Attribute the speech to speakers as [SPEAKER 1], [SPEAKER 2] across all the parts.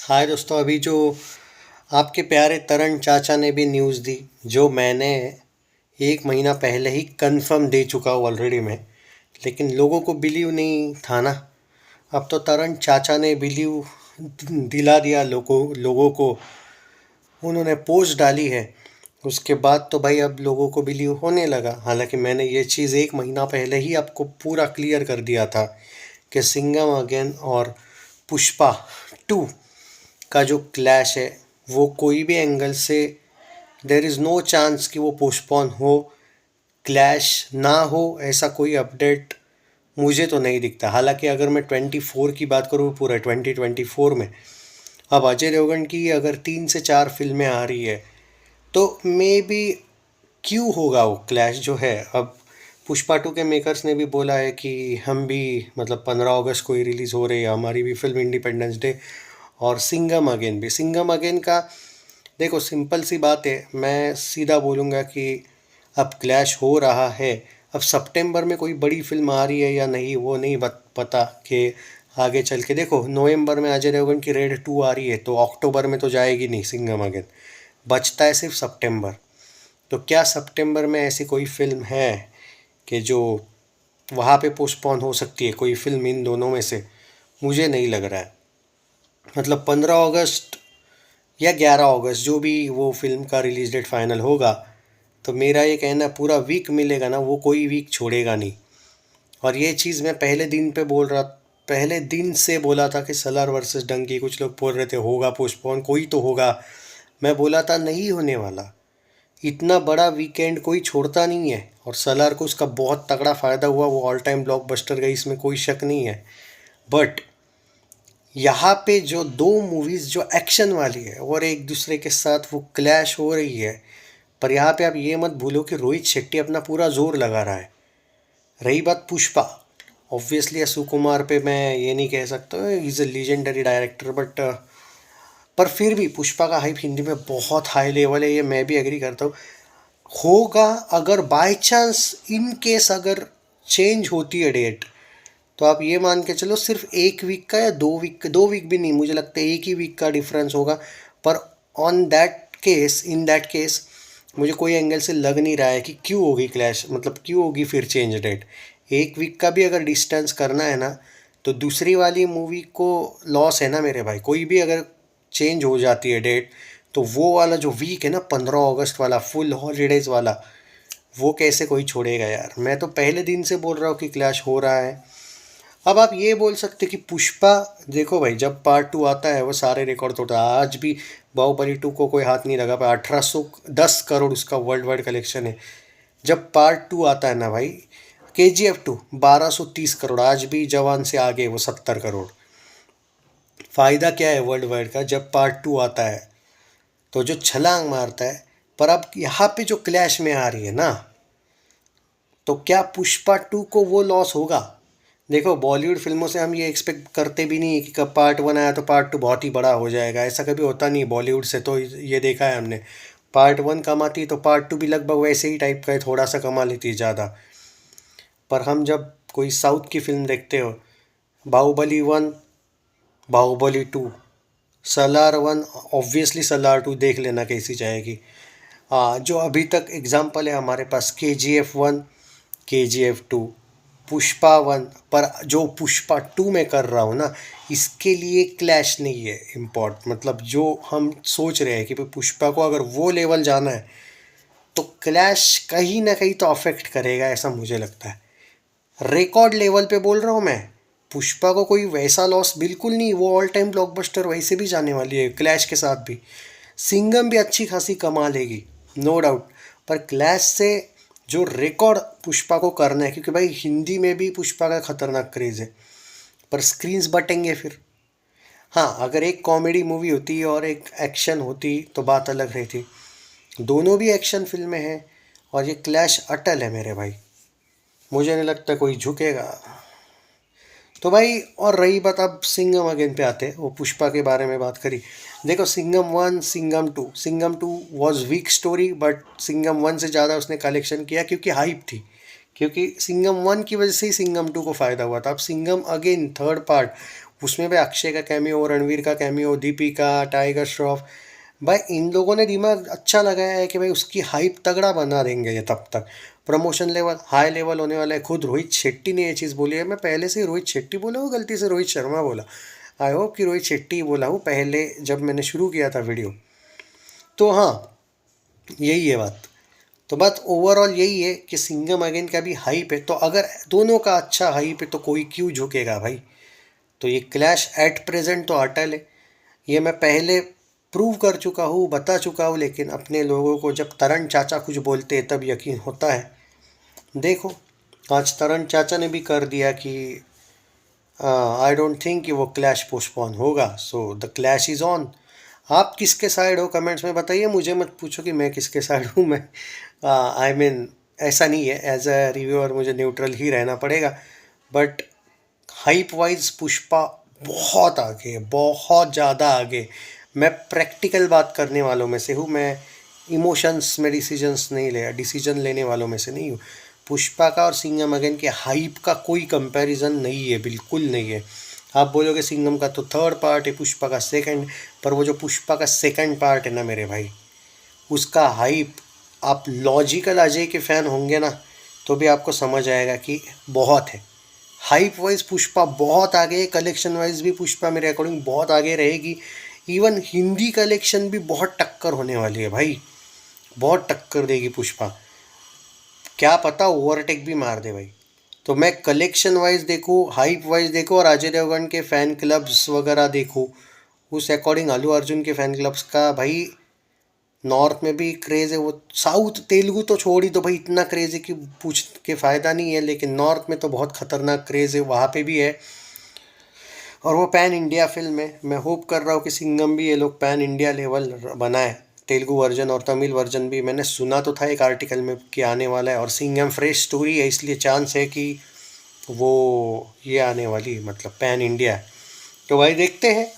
[SPEAKER 1] हाय दोस्तों, अभी जो आपके प्यारे तरण चाचा ने भी न्यूज़ दी, जो मैंने 1 महीना पहले ही कंफर्म दे चुका हूँ ऑलरेडी मैं। लेकिन लोगों को बिलीव नहीं था ना। अब तो तरण चाचा ने बिलीव दिला दिया लोगों को। उन्होंने पोस्ट डाली है, उसके बाद तो भाई अब लोगों को बिलीव होने लगा। हालांकि मैंने ये चीज़ 1 महीना पहले ही आपको पूरा क्लियर कर दिया था कि सिंघम अगेन और पुष्पा 2 का जो क्लैश है वो कोई भी एंगल से देर इज़ नो चांस कि वो पोस्टपोन हो, क्लैश ना हो। ऐसा कोई अपडेट मुझे तो नहीं दिखता। हालांकि अगर मैं 24 की बात करूँ, पूरा 2024 में अब अजय देवगन की अगर 3 से 4 फिल्में आ रही है तो मे बी क्यों होगा वो क्लैश जो है। अब पुष्पा 2 के मेकर्स ने भी बोला है कि हम भी मतलब 15 अगस्त को ही रिलीज़ हो रही है हमारी भी फिल्म इंडिपेंडेंस डे। और सिंघम अगेन का देखो, सिंपल सी बात है, मैं सीधा बोलूँगा कि अब क्लैश हो रहा है। अब सितंबर में कोई बड़ी फिल्म आ रही है या नहीं वो नहीं पता कि आगे चल के देखो, नवंबर में अजय देवगन की रेड 2 आ रही है तो अक्टूबर में तो जाएगी नहीं सिंघम अगेन। बचता है सिर्फ सितंबर। तो क्या सितंबर में ऐसी कोई फिल्म है कि जो वहाँ पे पोस्टपोन हो सकती है, कोई फिल्म इन दोनों में से? मुझे नहीं लग रहा है। मतलब 15 अगस्त या 11 अगस्त जो भी वो फिल्म का रिलीज डेट फाइनल होगा, तो मेरा ये कहना पूरा वीक मिलेगा ना, वो कोई वीक छोड़ेगा नहीं। और ये चीज़ मैं पहले दिन से बोला था कि सलार वर्सेस डंकी, कुछ लोग बोल रहे थे होगा पोस्टपोन, कोई तो होगा। मैं बोला था नहीं होने वाला। इतना बड़ा वीकेंड कोई छोड़ता नहीं है और सलार को उसका बहुत तगड़ा फ़ायदा हुआ, वो ऑल टाइम ब्लॉकबस्टर गई, इसमें कोई शक नहीं है। बट यहाँ पे जो दो मूवीज़ जो एक्शन वाली है और एक दूसरे के साथ वो क्लैश हो रही है, पर यहाँ पे आप ये मत भूलो कि रोहित शेट्टी अपना पूरा जोर लगा रहा है। रही बात पुष्पा, ऑब्वियसली सुकुमार पे मैं ये नहीं कह सकता, is a legendary director, but पर फिर भी पुष्पा का हाइप हिंदी में बहुत हाई लेवल है, ये मैं भी एग्री करता हूँ। होगा, अगर बाय चांस इन केस अगर चेंज होती है डेट, तो आप ये मान के चलो सिर्फ 1 वीक का या 2 वीक, 2 वीक भी नहीं, मुझे लगता है 1 ही वीक का डिफरेंस होगा। पर इन दैट केस मुझे कोई एंगल से लग नहीं रहा है कि क्यों होगी क्लैश, मतलब क्यों होगी फिर चेंज डेट। 1 वीक का भी अगर डिस्टेंस करना है ना, तो दूसरी वाली मूवी को लॉस है ना मेरे भाई। कोई भी अगर चेंज हो जाती है डेट, तो वो वाला जो वीक है ना 15 अगस्त वाला फुल हॉलीडेज वाला, वो कैसे कोई छोड़ेगा यार। मैं तो पहले दिन से बोल रहा हूँ कि क्लैश हो रहा है। अब आप ये बोल सकते कि पुष्पा, देखो भाई, जब पार्ट 2 आता है वो सारे रिकॉर्ड तोड़ता है। आज भी बाहुबली 2 को कोई हाथ नहीं लगा पाया, 1810 करोड़ उसका वर्ल्ड वाइड कलेक्शन है। जब पार्ट 2 आता है ना भाई, KGF 2 1230 करोड़, आज भी जवान से आगे वो 70 करोड़। फ़ायदा क्या है वर्ल्ड वाइड का जब पार्ट 2 आता है, तो जो छलांग मारता है। पर अब यहाँ पे जो क्लैश में आ रही है ना, तो क्या पुष्पा 2 को वो लॉस होगा? देखो, बॉलीवुड फिल्मों से हम ये एक्सपेक्ट करते भी नहीं कि कब पार्ट 1 आया तो पार्ट 2 बहुत ही बड़ा हो जाएगा, ऐसा कभी होता नहीं बॉलीवुड से। तो ये देखा है हमने, पार्ट 1 कमाती तो पार्ट 2 भी लगभग वैसे ही टाइप का है, थोड़ा सा कमा लेती है ज़्यादा। पर हम जब कोई साउथ की फिल्म देखते हो, बाहुबली 1, बाहुबली 2, सलार 1, ऑब्वियसली सलार 2 देख लेना कैसी जाएगी। जो अभी तक एग्जाम्पल है हमारे पास, KGF 1, KGF 2, पुष्पा 1। पर जो पुष्पा 2 में कर रहा हूँ ना, इसके लिए क्लैश नहीं है इम्पोर्ट। मतलब जो हम सोच रहे हैं कि भाई पुष्पा को अगर वो लेवल जाना है, तो क्लैश कहीं ना कहीं तो अफेक्ट करेगा, ऐसा मुझे लगता है। रिकॉर्ड लेवल पे बोल रहा हूँ मैं, पुष्पा को कोई वैसा लॉस बिल्कुल नहीं, वो ऑल टाइम ब्लॉकबस्टर वैसे भी जाने वाली है क्लैश के साथ भी। सिंघम भी अच्छी खासी कमा लेगी, नो डाउट। पर क्लैश से जो रिकॉर्ड पुष्पा को करना है, क्योंकि भाई हिंदी में भी पुष्पा का खतरनाक क्रेज़ है, पर स्क्रीन्स बटेंगे फिर। हाँ, अगर एक कॉमेडी मूवी होती और एक एक्शन होती तो बात अलग रहती। दोनों भी एक्शन फिल्में हैं और ये क्लैश अटल है मेरे भाई। मुझे नहीं लगता कोई झुकेगा। तो भाई, और रही बात, अब सिंघम अगेन पे आते हैं, वो पुष्पा के बारे में बात करी। देखो, Singham 1, Singham 2 was weak story, but Singham 1 से ज़्यादा उसने कलेक्शन किया क्योंकि हाइप थी। क्योंकि सिंघम 1 की वजह से ही सिंघम 2 को फ़ायदा हुआ था। अब सिंघम अगेन 3rd पार्ट, उसमें भी अक्षय का कैमियो, रणवीर का कैमियो, दीपिका, टाइगर श्रॉफ। भाई इन लोगों ने दिमाग अच्छा लगाया है कि भाई उसकी हाइप तगड़ा बना देंगे ये, तब तक प्रमोशन लेवल हाई लेवल होने वाला है। खुद रोहित शेट्टी ने ये चीज़ बोली है। मैं पहले से ही रोहित शेट्टी बोला हूँ, गलती से रोहित शर्मा बोला, आई होप कि रोहित शेट्टी बोला हूँ पहले जब मैंने शुरू किया था वीडियो। तो हाँ, यही है बात। तो बात ओवरऑल यही है कि सिंघम अगेन का भी हाइप है, तो अगर दोनों का अच्छा हाइप है तो कोई क्यों झुकेगा भाई। तो ये क्लैश एट प्रेजेंट तो अटल है, ये मैं पहले प्रूव कर चुका हूँ, बता चुका हूँ, लेकिन अपने लोगों को जब तरण चाचा कुछ बोलते हैं तब यकीन होता है। देखो आज तरण चाचा ने भी कर दिया कि आई डोंट थिंक कि वो क्लैश पोस्टपोन होगा, so the clash is on. आप किसके साइड हो कमेंट्स में बताइए, मुझे मत पूछो कि मैं किसके साइड हूँ। मैं आई मीन ऐसा नहीं है, एज अ रिव्यूअर मुझे न्यूट्रल ही रहना पड़ेगा। बट हाइप वाइज पुष्पा बहुत आगे है, बहुत ज़्यादा आगे। मैं प्रैक्टिकल बात करने वालों में से हूँ, मैं इमोशंस में डिसीजन लेने वालों में से नहीं हूँ। पुष्पा का और सिंघम अगेन के हाइप का कोई कंपैरिजन नहीं है, बिल्कुल नहीं है। आप बोलोगे सिंघम का तो थर्ड पार्ट है, पुष्पा का सेकंड, पर वो जो पुष्पा का सेकंड पार्ट है ना मेरे भाई, उसका हाइप, आप लॉजिकल अजय के फ़ैन होंगे ना तो भी आपको समझ आएगा कि बहुत है। हाइप वाइज पुष्पा बहुत आगे है, कलेक्शन वाइज भी पुष्पा मेरे अकॉर्डिंग बहुत आगे रहेगी। इवन हिंदी कलेक्शन भी बहुत टक्कर होने वाली है भाई, बहुत टक्कर देगी पुष्पा, क्या पता ओवरटेक भी मार दे भाई। तो मैं कलेक्शन वाइज देखूँ, हाइप वाइज देखूँ और अजय देवगन के फ़ैन क्लब्स वगैरह देखूँ, उस अकॉर्डिंग अल्लू अर्जुन के फ़ैन क्लब्स का भाई नॉर्थ में भी क्रेज़ है। वो साउथ तेलुगु तो छोड़ ही दो भाई, इतना क्रेज़ है कि पूछ के फ़ायदा नहीं है, लेकिन नॉर्थ में तो बहुत ख़तरनाक क्रेज़ है, वहाँ पे भी है। और वो पैन इंडिया फिल्म है, मैं होप कर रहा हूँ कि सिंघम भी ये लोग पैन इंडिया लेवल बनाए, तेलुगु वर्जन और तमिल वर्जन भी। मैंने सुना तो था एक आर्टिकल में कि आने वाला है, और सिंघम फ्रेश स्टोरी है इसलिए चांस है कि वो ये आने वाली, मतलब पैन इंडिया है। तो भाई देखते हैं,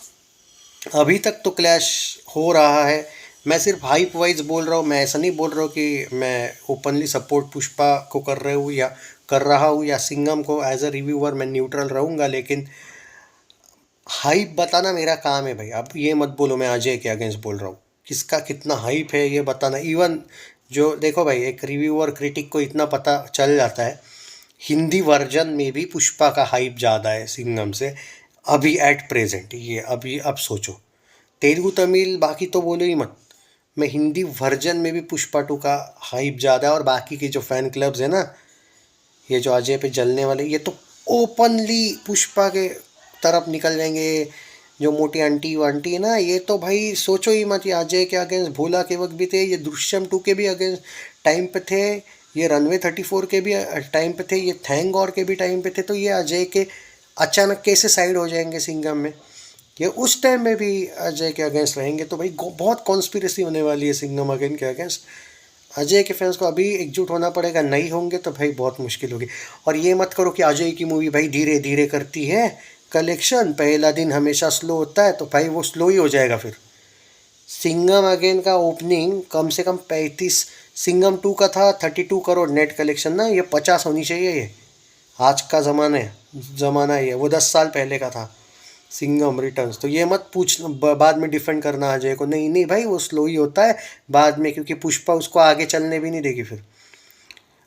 [SPEAKER 1] अभी तक तो क्लैश हो रहा है। मैं सिर्फ हाइप वाइज बोल रहा हूँ, मैं ऐसा नहीं बोल रहा हूँ कि मैं ओपनली सपोर्ट पुष्पा को कर रहे हूँ या कर रहा हूँ, या सिंघम को। एज अ रिव्यूअर मैं न्यूट्रल रहूँगा, लेकिन हाइप बताना मेरा काम है भाई। अब ये मत बोलो मैं अजय के अगेंस्ट बोल रहा हूँ, किसका कितना हाइप है ये बताना। इवन जो देखो भाई, एक रिव्यूअर क्रिटिक को इतना पता चल जाता है, हिंदी वर्जन में भी पुष्पा का हाइप ज़्यादा है सिंघम से अभी एट प्रेजेंट। ये अभी अब सोचो, तेलुगु तमिल बाकी तो बोलो ही मत, मैं हिंदी वर्जन में भी पुष्पा टू का हाइप ज़्यादा है। और बाकी के जो फ़ैन क्लब्स हैं ना, ये जो अजय पे जलने वाले, ये तो ओपनली पुष्पा के तरफ निकल जाएंगे। जो मोटी आंटी वांटी है ना, ये तो भाई सोचो ही मत, ये अजय के अगेंस्ट भोला के वक्त भी थे, ये दृश्यम 2 के भी अगेंस्ट टाइम पे थे, ये रनवे 34 के भी टाइम पे थे, ये थैंक गॉड के भी टाइम पे थे। तो ये अजय के अचानक कैसे साइड हो जाएंगे सिंघम में, ये उस टाइम में भी अजय के अगेंस्ट रहेंगे। तो भाई बहुत कॉन्स्पिरेसी होने वाली है सिंघम अगेन के अगेंस्ट। अजय के फैंस को अभी एकजुट होना पड़ेगा, नहीं होंगे तो भाई बहुत मुश्किल होगी। और ये मत करो कि अजय की मूवी भाई धीरे धीरे करती है कलेक्शन, पहला दिन हमेशा स्लो होता है, तो भाई वो स्लो ही हो जाएगा फिर। सिंघम अगेन का ओपनिंग कम से कम 35, सिंघम 2 का था 32 करोड़ नेट कलेक्शन ना, ये 50 होनी चाहिए। ये आज का ज़माना है, ये वो 10 साल पहले का था सिंघम रिटर्न्स। तो ये मत पूछ बाद में डिफेंड करना अजय को, नहीं नहीं भाई वो स्लो ही होता है बाद में, क्योंकि पुष्पा उसको आगे चलने भी नहीं देगी फिर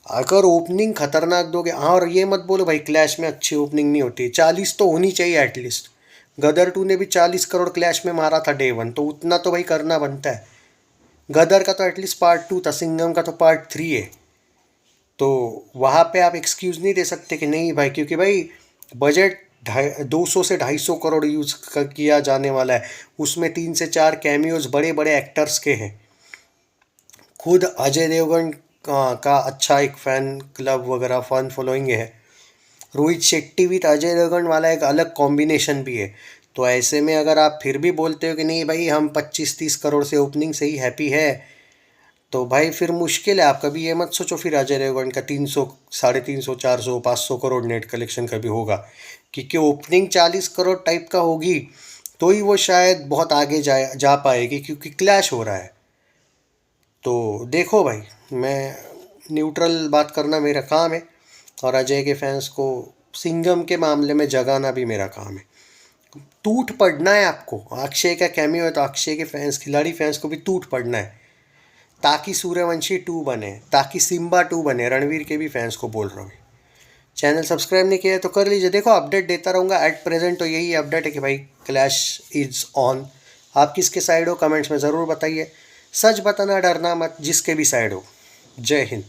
[SPEAKER 1] अगर ओपनिंग खतरनाक दोगे। हाँ, और ये मत बोलो भाई क्लैश में अच्छी ओपनिंग नहीं होती, 40 तो होनी चाहिए एटलीस्ट। गदर 2 ने भी 40 करोड़ क्लैश में मारा था डे 1, तो उतना तो भाई करना बनता है। गदर का तो एटलीस्ट पार्ट 2 था, सिंघम का तो पार्ट 3 है। तो वहाँ पे आप एक्सक्यूज़ नहीं दे सकते कि नहीं भाई, क्योंकि भाई बजट 200 से 250 करोड़ यूज़ किया जाने वाला है, उसमें 3 से 4 कैमियोज बड़े बड़े एक्टर्स के हैं। खुद अजय देवगन का अच्छा एक फ़ैन क्लब वगैरह फ़ैन फॉलोइंग है। रोहित शेट्टी विद अजय देवगन वाला एक अलग कॉम्बिनेशन भी है। तो ऐसे में अगर आप फिर भी बोलते हो कि नहीं भाई हम 25-30 करोड़ से ओपनिंग से ही हैप्पी है, तो भाई फिर मुश्किल है। आप कभी ये मत सोचो फिर अजय देवगन का 300, 350, 400, 500 करोड़ नेट कलेक्शन कभी होगा, क्योंकि ओपनिंग 40 करोड़ टाइप का होगी तो ही वो शायद बहुत आगे जा पाएगी, क्योंकि क्लैश हो रहा है। तो देखो भाई, मैं न्यूट्रल बात करना मेरा काम है, और अजय के फैंस को सिंघम के मामले में जगाना भी मेरा काम है। टूट पड़ना है आपको। अक्षय का कैमियो है तो अक्षय के फैंस, खिलाड़ी फैंस को भी टूट पड़ना है, ताकि सूर्यवंशी 2 बने, ताकि सिम्बा 2 बने। रणवीर के भी फैंस को बोल रहा हूँ। चैनल सब्सक्राइब नहीं किया है तो कर लीजिए। देखो अपडेट देता रहूँगा। एट प्रेजेंट तो यही अपडेट है कि भाई क्लैश इज़ ऑन। आप किसके साइड हो कमेंट्स में ज़रूर बताइए। सच बताना, डरना मत, जिसके भी साइड हो। जय हिंद।